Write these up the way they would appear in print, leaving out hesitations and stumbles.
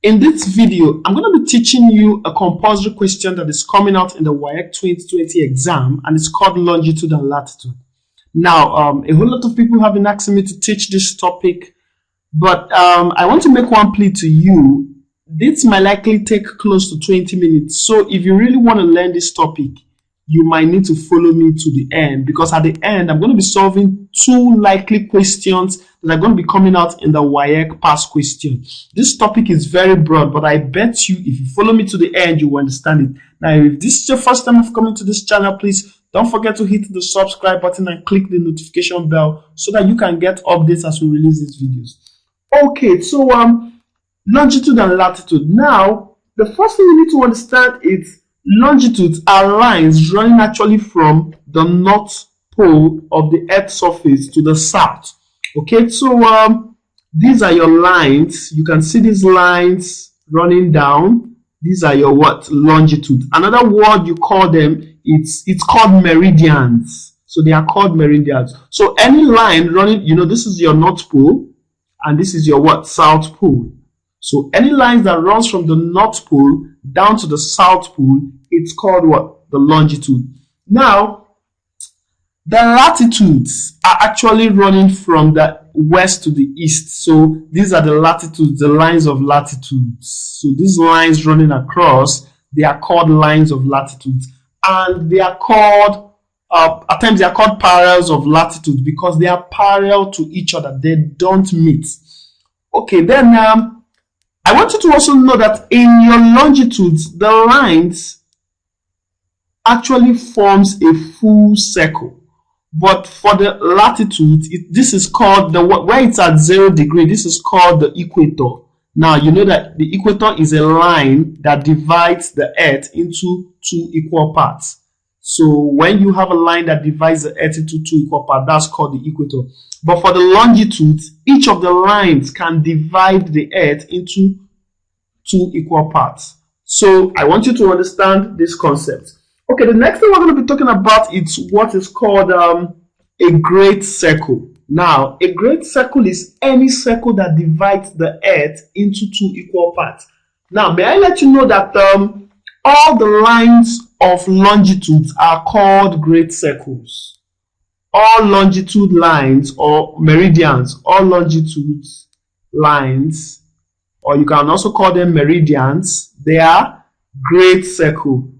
In this video, I'm going to be teaching you a compulsory question that is coming out in the WAEC 2020 exam, and it's called Longitude and Latitude. Now, a whole lot of people have been asking me to teach this topic, but I want to make one plea to you. This might likely take close to 20 minutes, so if you really want to learn this topic, you might need to follow me to the end, because at the end, I'm going to be solving two likely questions that are going to be coming out in the WAEC past question. This topic is very broad, but I bet you if you follow me to the end, you will understand it. Now, if this is your first time of coming to this channel, please don't forget to hit the subscribe button and click the notification bell so that you can get updates as we release these videos. Okay, so longitude and latitude. Now, the first thing you need to understand is longitudes are lines running actually from the north pole of the Earth's surface to the south. Okay, so these are your lines. You can see these lines running down. These are your what? Longitude. Another word you call them, it's called meridians. So they are called meridians. So any line running, you know, this is your north pole and this is your what? South pole. So any line that runs from the north pole down to the south pole, it's called what? The longitude. Now, the latitudes are actually running from the west to the east. So these are the latitudes, the lines of latitudes. So these lines running across, they are called lines of latitudes. And they are called, at times they are called parallels of latitude because they are parallel to each other. They don't meet. Okay, then I want you to also know that in your longitudes, the lines actually forms a full circle. But for the latitude, this is called, where it's at 0 degree, this is called the equator. Now, you know that the equator is a line that divides the Earth into two equal parts. So when you have a line that divides the Earth into two equal parts, that's called the equator. But for the longitude, each of the lines can divide the Earth into two equal parts. So I want you to understand this concept. Okay, the next thing we're going to be talking about is what is called a great circle. Now, a great circle is any circle that divides the Earth into two equal parts. Now, may I let you know that all the lines of longitudes are called great circles. All longitude lines or meridians, all longitude lines, or you can also call them meridians, they are great circle.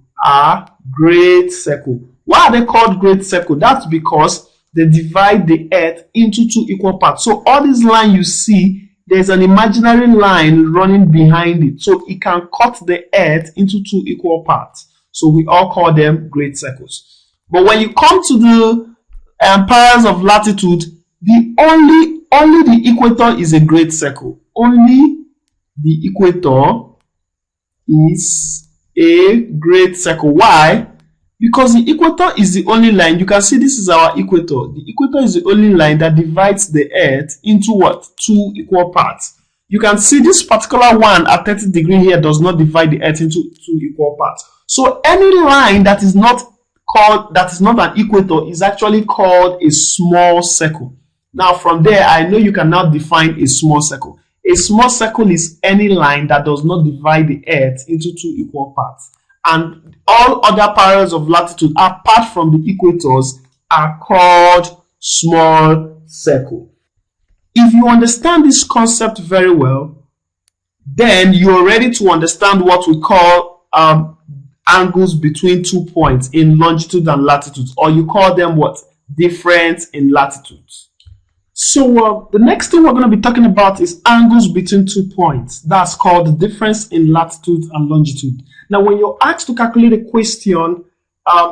Great circle. Why are they called great circle? That's because they divide the Earth into two equal parts. So all these lines you see, there's an imaginary line running behind it. So it can cut the Earth into two equal parts. So we all call them great circles. But when you come to the parallels of latitude, only the equator is a great circle. Only the equator is a great circle. Why? Because the equator is the only line. You can see this is our equator. The equator is the only line that divides the Earth into what? Two equal parts. You can see this particular one at 30 degrees here does not divide the Earth into two equal parts. So any line that is not an equator is actually called a small circle. Now from there, I know you can now define a small circle. A small circle is any line that does not divide the Earth into two equal parts. And all other parallels of latitude, apart from the equators, are called small circle. If you understand this concept very well, then you're ready to understand what we call angles between 2 points in longitude and latitude, or you call them what? Difference in latitudes. So the next thing we're going to be talking about is angles between 2 points. That's called the difference in latitude and longitude. Now, when you're asked to calculate a question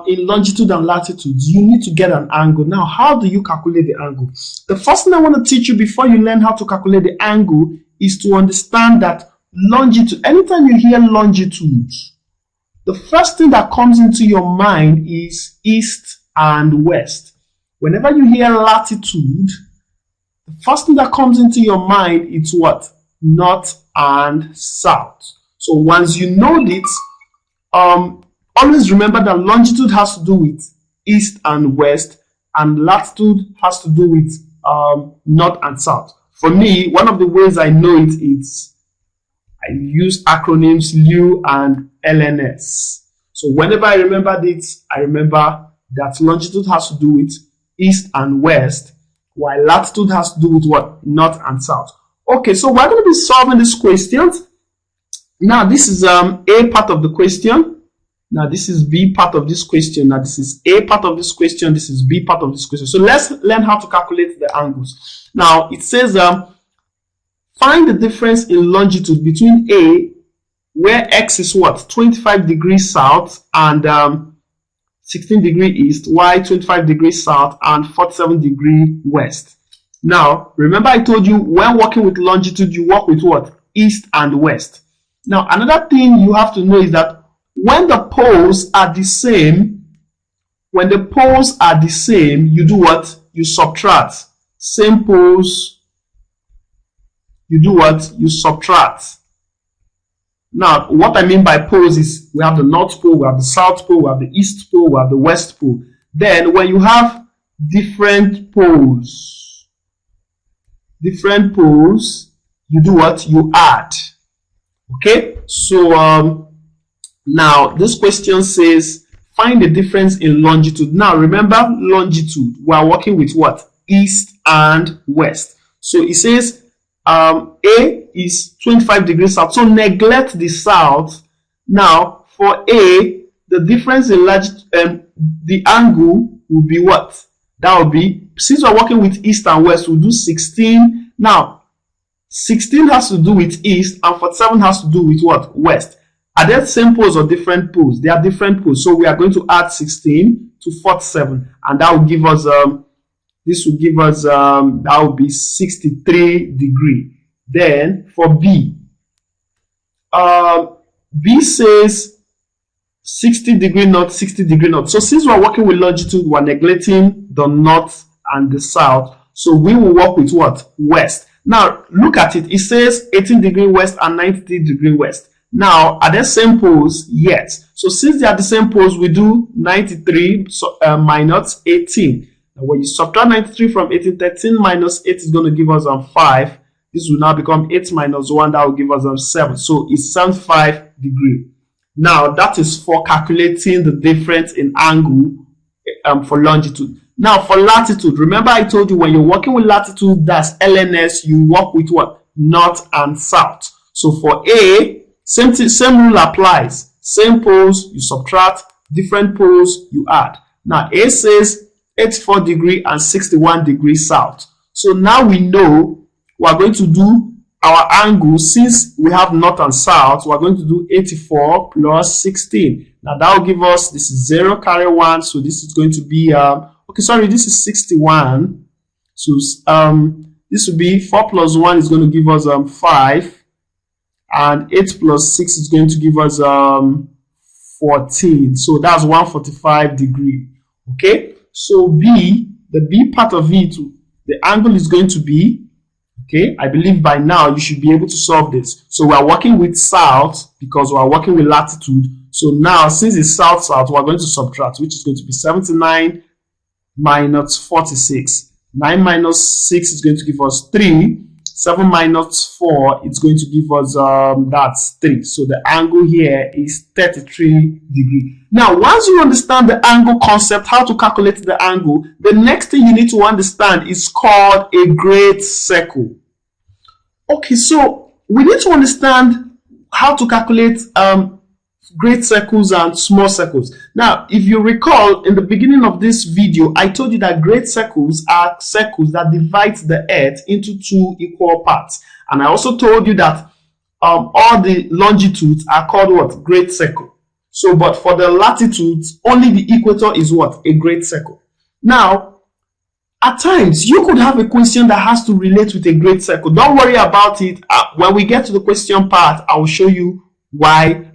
in longitude and latitude, you need to get an angle. Now, how do you calculate the angle? The first thing I want to teach you before you learn how to calculate the angle is to understand that longitude, anytime you hear longitude, the first thing that comes into your mind is east and west. Whenever you hear latitude, the first thing that comes into your mind is what? North and south. So once you know this, always remember that longitude has to do with east and west, and latitude has to do with north and south. For me, one of the ways I know it is I use acronyms LU and LNS. So whenever I remember this, I remember that longitude has to do with east and west, while latitude has to do with what? North and south. Okay, so we're going to be solving this question. Now this is A part of the question. Now this is B part of this question. Now this is A part of this question. This is B part of this question. So let's learn how to calculate the angles. Now it says find the difference in longitude between A, where X is what? 25 degrees south and 16 degree east, Y 25 degrees south and 47 degree west. Now, remember I told you when working with longitude, you work with what? East and west. Now, another thing you have to know is that when the poles are the same, you do what? You subtract. Same poles, you do what? You subtract. Now, what I mean by poles is we have the North Pole, we have the South Pole, we have the East Pole, we have the West Pole. Then when you have different poles, you do what? You add. Okay? So now this question says find the difference in longitude. Now remember longitude, we are working with what? East and west. So it says A is 25 degrees south. So neglect the south. Now for A, the difference in the angle will be what? That will be, since we're working with east and west, we'll do 16. Now 16 has to do with east and 47 has to do with what? West. Are they same poles or different poles? They are different poles. So we are going to add 16 to 47 and that will give us this will give us that will be 63 degree. Then for B, B says 60 degree north, 60 degree north. So since we're working with longitude, we're neglecting the north and the south. So we will work with what? West. Now look at it. It says 18 degree west and 90 degree west. Now are they same poles? Yes. So since they are the same poles, we do 93 minus 18. Now when you subtract 93 from 18, 13 minus 8 is going to give us 5. This will now become 8 minus 1. That will give us 7. So it's 75 degree. Now that is for calculating the difference in angle for longitude. Now for latitude, remember I told you when you're working with latitude, that's LNS, you work with what? North and south. So for A, same rule applies. Same poles, you subtract. Different poles, you add. Now A says 84 degree and 61 degrees south. So now we know we are going to do our angle. Since we have north and south, we are going to do 84 plus 16. Now that will give us, this is 0 carry 1, so this is going to be okay, sorry, this is 61. So this will be 4 plus 1 is going to give us 5, and 8 plus 6 is going to give us 14. So that's 145 degree. Okay, so B, the B part of it, the angle is going to be, okay, I believe by now you should be able to solve this. So we are working with south because we are working with latitude. So now since it's south, we are going to subtract, which is going to be 79 minus 46. 9 minus 6 is going to give us 3. 7 minus 4 it's going to give us that's 3. So the angle here is 33 degree. Now once you understand the angle concept, how to calculate the angle, the next thing you need to understand is called a great circle. Okay, so we need to understand how to calculate great circles and small circles. Now if you recall, in the beginning of this video I told you that great circles are circles that divide the earth into 2 equal parts, and I also told you that all the longitudes are called what? Great circle. So but for the latitudes, only the equator is what? A great circle. Now at times you could have a question that has to relate with a great circle. Don't worry about it. When we get to the question part, I will show you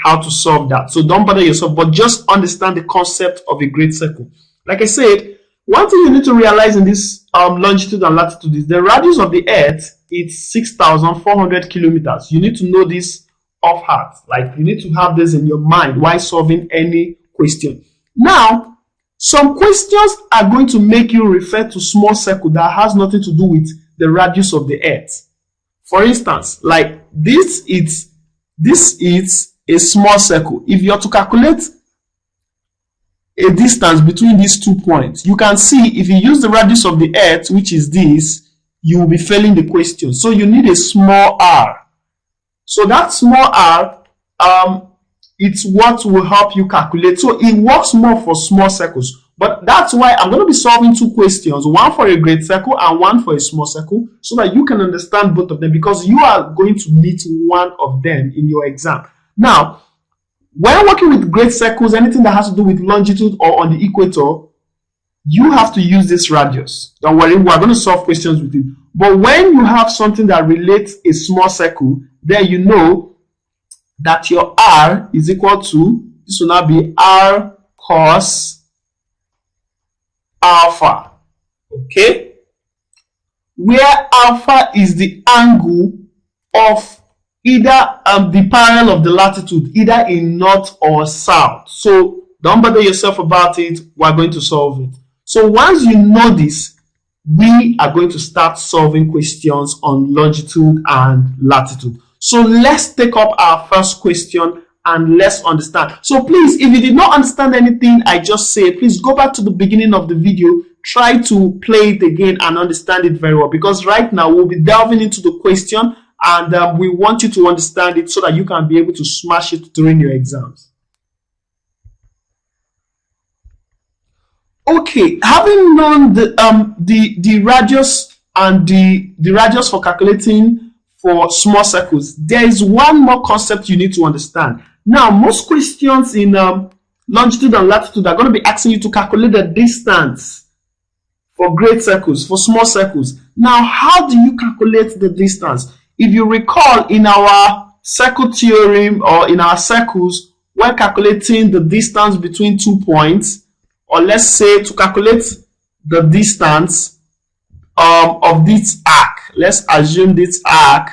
how to solve that. So don't bother yourself, but just understand the concept of a great circle. Like I said, one thing you need to realize in this longitude and latitude is the radius of the earth is 6,400 kilometers. You need to know this off heart. Like you need to have this in your mind while solving any question. Now, some questions are going to make you refer to small circle that has nothing to do with the radius of the earth. For instance, like this, it's this is a small circle. If you are to calculate a distance between these 2 points, you can see if you use the radius of the earth, which is this, you will be failing the question. So you need a small r. So that small r, it's what will help you calculate. So it works more for small circles. But that's why I'm going to be solving 2 questions, one for a great circle and one for a small circle, so that you can understand both of them, because you are going to meet one of them in your exam. Now, when working with great circles, anything that has to do with longitude or on the equator, you have to use this radius. Don't worry, we're going to solve questions with it. But when you have something that relates a small circle, then you know that your r is equal to, this will now be r cos alpha, okay, where alpha is the angle of either the parallel of the latitude, either in north or south. So don't bother yourself about it, we're going to solve it. So once you know this, we are going to start solving questions on longitude and latitude. So let's take up our first question and let's understand. So please, if you did not understand anything I just said, please go back to the beginning of the video, try to play it again and understand it very well, because right now we'll be delving into the question and we want you to understand it so that you can be able to smash it during your exams. Okay, having known the radius and the radius for calculating for small circles, there is one more concept you need to understand. Now, most questions in longitude and latitude are going to be asking you to calculate the distance for great circles, for small circles. Now, how do you calculate the distance? If you recall, in our circle theorem or in our circles, when calculating the distance between 2 points, or let's say to calculate the distance of this arc, let's assume this arc.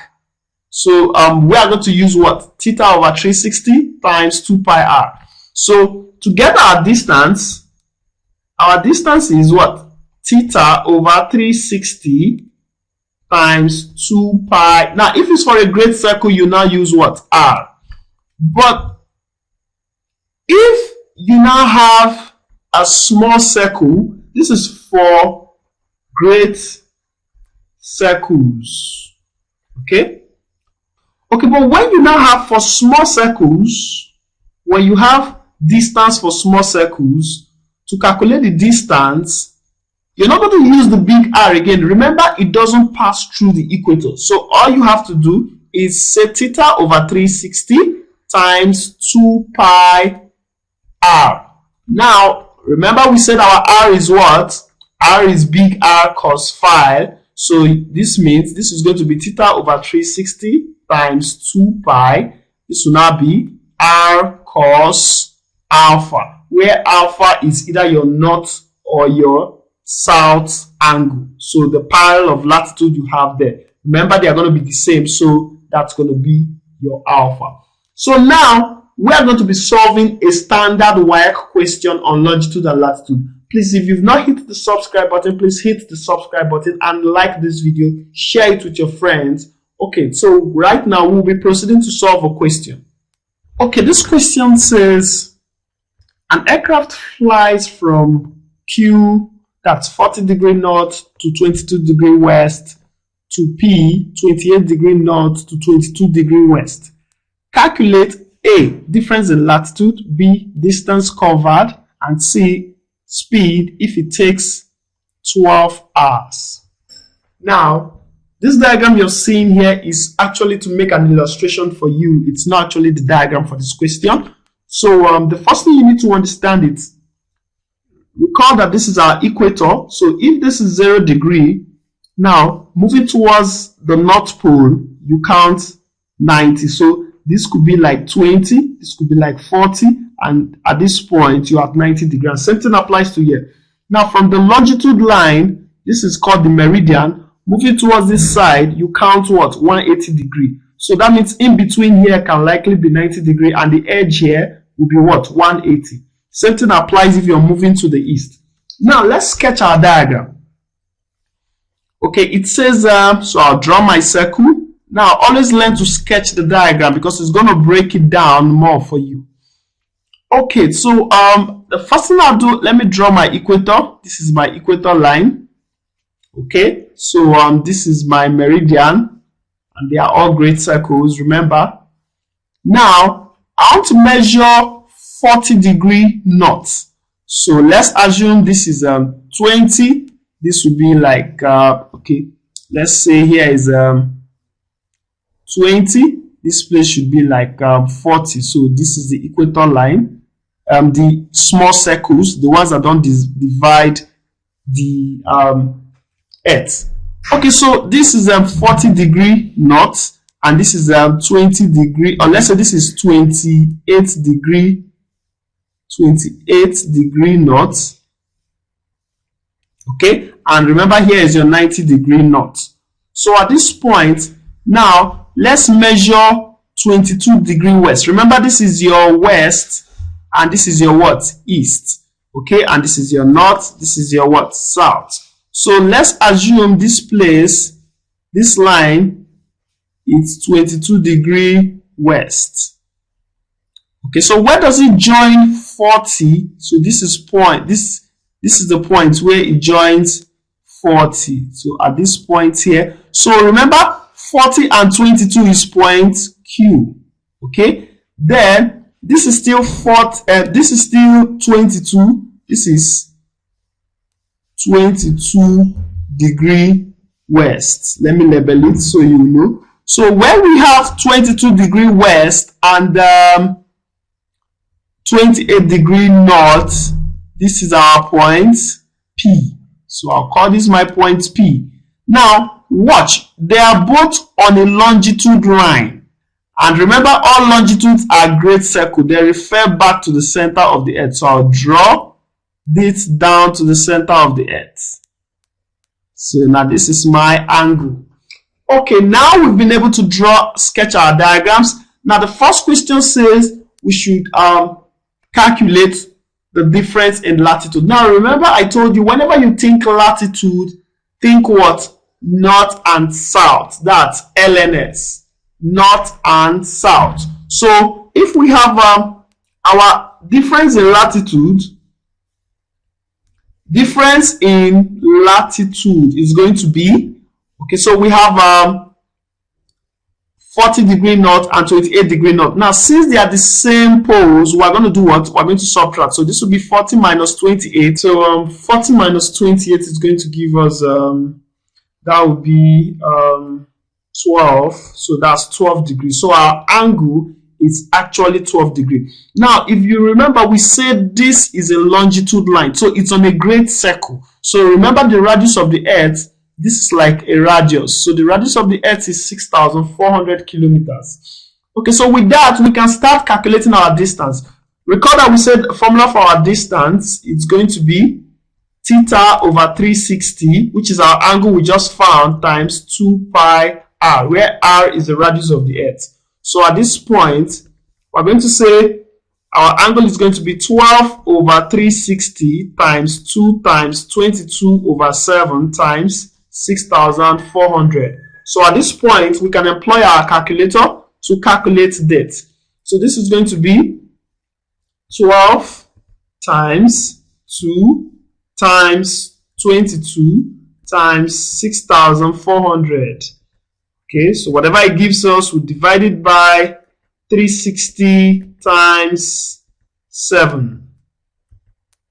So we are going to use what? Theta over 360 times 2 pi r. So to get our distance is what? Theta over 360 times 2 pi. Now, if it's for a great circle, you now use what? R. But if you now have a small circle, this is for great circles. Okay, but when you now have for small circles, when you have distance for small circles, to calculate the distance, you're not going to use the big R again. Remember, it doesn't pass through the equator. So all you have to do is say theta over 360 times 2 pi r. Now, remember we said our r is what? R is big R cos phi. So this means this is going to be theta over 360 times 2 pi. This will now be r cos alpha, where alpha is either your north or your south angle. So the parallel of latitude you have there. Remember, they are going to be the same. So that's going to be your alpha. So now we are going to be solving a standard WAEC question on longitude and latitude. Please, if you've not hit the subscribe button, please hit the subscribe button and like this video, share it with your friends. Okay, so right now we'll be proceeding to solve a question. Okay, this question says an aircraft flies from Q, that's 40 degree north to 22 degree west, to P, 28 degree north to 22 degree west. Calculate A, difference in latitude, B, distance covered, and C, speed if it takes 12 hours. Now, this diagram you're seeing here is actually to make an illustration for you. It's not actually the diagram for this question. So the first thing you need to understand is, recall that this is our equator. So if this is 0 degree, now moving towards the North Pole, you count 90. So this could be like 20, this could be like 40, and at this point you have 90 degrees. Same thing applies to here. Now from the longitude line, this is called the meridian. Moving towards this side, you count what? 180 degree. So that means in between here can likely be 90 degree, and the edge here will be what? 180. Same thing applies if you're moving to the east. Now let's sketch our diagram. Okay, it says, so I'll draw my circle. Now, always learn to sketch the diagram because it's going to break it down more for you. Okay, so the first thing I'll do, let me draw my equator. This is my equator line. Okay, so this is my meridian, and they are all great circles, remember. Now, I want to measure 40-degree north. So let's assume this is 20. This would be like, okay, let's say here is 20. This place should be like 40. So this is the equator line. The small circles, the ones that don't divide the earth. Okay, so this is 40-degree north, and this is 20-degree, or let's say this is 28-degree north. Okay, and remember here is your 90-degree north. So at this point, now let's measure 22-degree west. Remember, this is your west, and this is your what? East. Okay, and this is your north, this is your what? South. So let's assume this place, this line, is 22-degree west. Okay, so where does it join 40? So this is point, this is the point where it joins 40. So at this point here, so remember 40 and 22 is point Q. Okay, then this is still 40, this is still 22. This is 22-degree west. Let me label it so you know. So when we have 22-degree west and 28-degree north, this is our point P. So I'll call this my point P. Now watch, they are both on a longitude line. And remember, all longitudes are great circle. They refer back to the center of the earth. So I'll draw this down to the center of the earth. So now this is my angle. Okay, now we've been able to sketch our diagrams. Now the first question says we should calculate the difference in latitude. Now remember, I told you whenever you think latitude, think what? North and south. That's LNS. North and south. So if we have our difference in latitude, is going to be, okay, so we have 40-degree north and 28-degree north. Now since they are the same poles, we're going to do what? We're going to subtract. So this will be 40 minus 28. So 40 minus 28 is going to give us that would be 12. So that's 12 degrees. So our angle is actually 12 degrees. Now if you remember, we said this is a longitude line, so it's on a great circle. So remember, the radius of the earth, this is like a radius. So the radius of the earth is 6,400 kilometers. Okay, so with that we can start calculating our distance. Recall that we said the formula for our distance, it's going to be theta over 360, which is our angle we just found, times 2 pi r, where r is the radius of the earth. So at this point, we're going to say our angle is going to be 12 over 360 times 2 times 22 over 7 times 6,400. So at this point, we can employ our calculator to calculate that. So this is going to be 12 times 2 times 22 times 6,400. Okay, so whatever it gives us, we divide it by 360 times 7.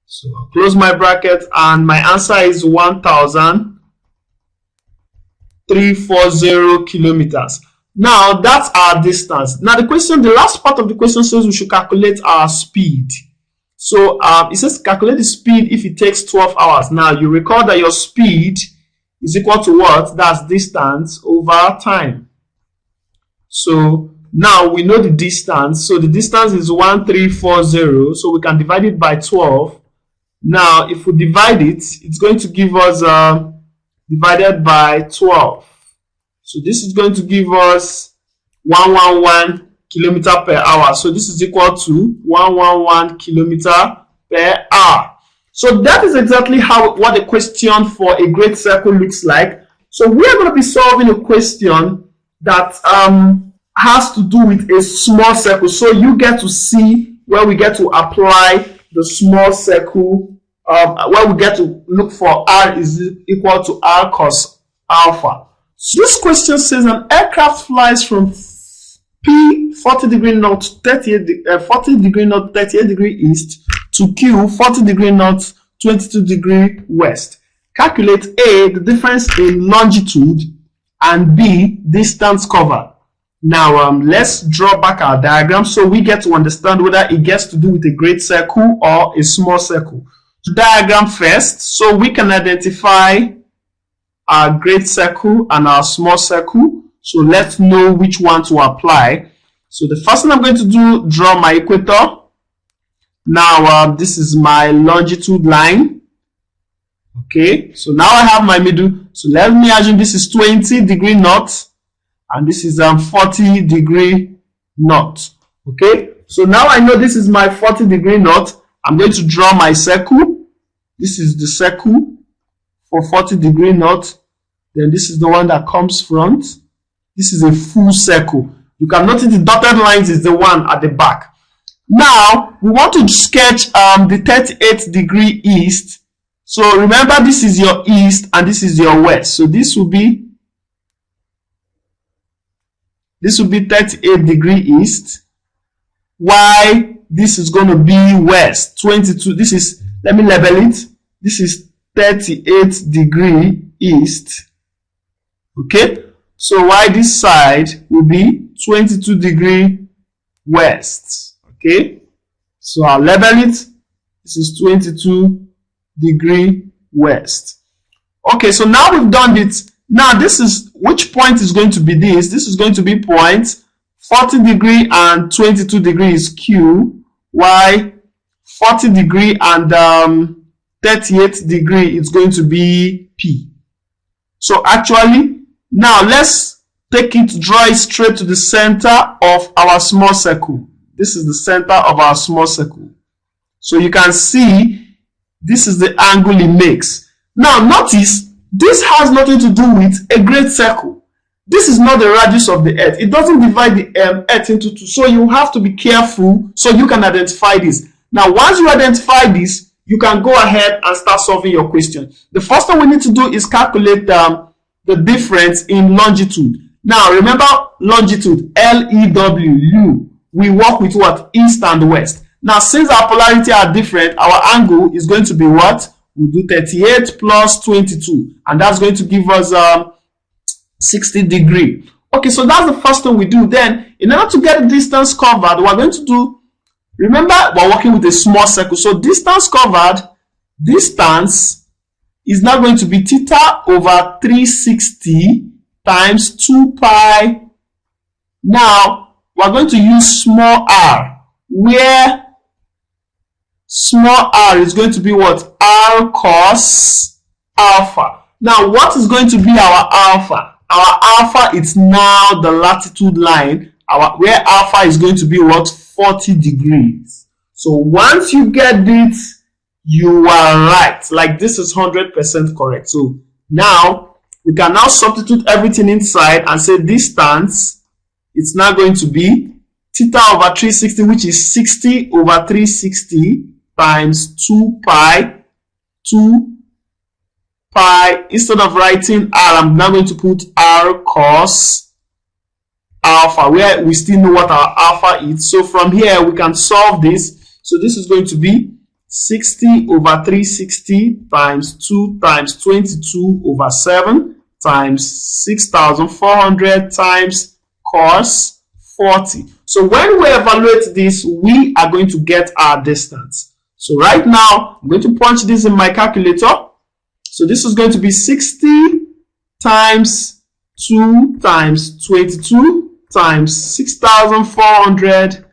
So I'll close my bracket, and my answer is 1,340 kilometers. Now that's our distance. Now the last part of the question says we should calculate our speed. So it says calculate the speed if it takes 12 hours. Now you recall that your speed is equal to what? That's distance over time. So now we know the distance. So the distance is 1,340. So we can divide it by 12. Now if we divide it, it's going to give us divided by 12. So this is going to give us 111 kilometer per hour. So this is equal to 111 kilometer per hour. So that is exactly what the question for a great circle looks like. So we are going to be solving a question that has to do with a small circle. So you get to see where we get to apply the small circle, where we get to look for r is equal to r cos alpha. So this question says an aircraft flies from P 40 degree north 40 degree north 38 degree east to Q 40 degree north 22 degree west. Calculate A, the difference in longitude, and B, distance covered. Now let's draw back our diagram so we get to understand whether it gets to do with a great circle or a small circle. Diagram first, so we can identify our great circle and our small circle. So let's know which one to apply. So the first thing I'm going to do, draw my equator. Now this is my longitude line. Okay, so now I have my middle. So let me assume this is 20 degree north and this is 40 degree north. Okay, so now I know this is my 40 degree north. I'm going to draw my circle. This is the circle for 40 degree north. Then this is the one that comes front. This is a full circle. You can notice the dotted lines is the one at the back. Now we want to sketch the 38 degree east. So remember, this is your east and this is your west. So this will be 38 degree east. Why this is going to be west 22. This is, let me label it. This is 38 degree east. Okay. So why this side will be 22 degree west. Okay. So I'll label it. This is 22 degree west. Okay, so now we've done it. Now this is, which point is going to be this? This is going to be point 40 degree and 22 degree is Q, while 40 degree and 38 degree is going to be P. So actually, now let's take it, draw it straight to the center of our small circle. This is the center of our small circle. So you can see this is the angle it makes. Now notice, this has nothing to do with a great circle. This is not the radius of the earth. It doesn't divide the earth into two. So you have to be careful so you can identify this. Now once you identify this, you can go ahead and start solving your question. The first thing we need to do is calculate the difference in longitude. Now remember longitude, L-E-W, we work with what? East and west. Now, since our polarity are different, our angle is going to be what? We'll do 38 plus 22. And that's going to give us 60 degree. Okay, so that's the first thing we do. Then, in order to get the distance covered, we're going to do, remember, we're working with a small circle. So, distance covered, distance is now going to be theta over 360 times 2 pi. Now, we're going to use small r, where small r is going to be what? R cos alpha. Now, what is going to be our alpha? Our alpha is now the latitude line, where alpha is going to be what? 40 degrees. So once you get this, you are right. Like this is 100% correct. So now we can now substitute everything inside and say distance, it's now going to be theta over 360, which is 60 over 360 times 2 pi. Instead of writing r, I'm now going to put r cos alpha, where we still know what our alpha is. So from here we can solve this. So this is going to be 60 over 360 times 2 times 22 over 7 times 6,400 times cos 40. So when we evaluate this, we are going to get our distance. So right now, I'm going to punch this in my calculator. So this is going to be 60 times 2 times 22 times 6,400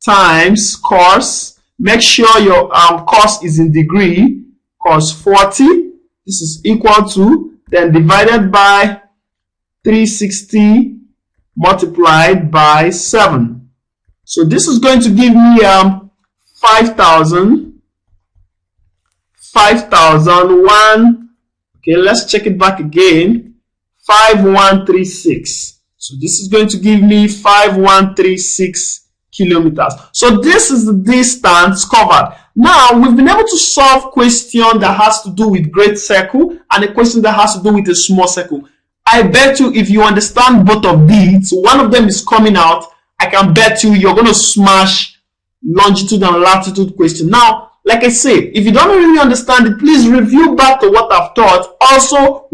times cos. Make sure your cos is in degree, cos 40. This is equal to, then divided by 360 multiplied by 7. So this is going to give me 5,001. Okay, let's check it back again. 5136. So this is going to give me 5136 kilometers. So this is the distance covered. Now, we've been able to solve question that has to do with great circle and a question that has to do with a small circle. I bet you if you understand both of these, one of them is coming out, I can bet you you're going to smash longitude and latitude question. Now, like I say, if you don't really understand it, please review back to what I've taught. Also,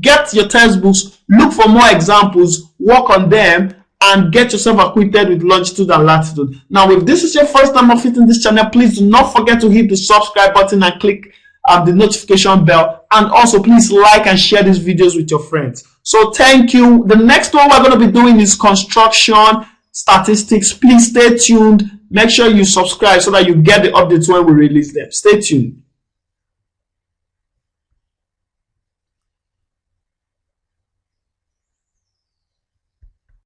get your textbooks, look for more examples, work on them, and get yourself acquainted with longitude and latitude. Now, if this is your first time of hitting this channel, please do not forget to hit the subscribe button and click the notification bell. And also, please like and share these videos with your friends. So, thank you. The next one we're going to be doing is construction statistics. Please stay tuned. Make sure you subscribe so that you get the updates when we release them. Stay tuned.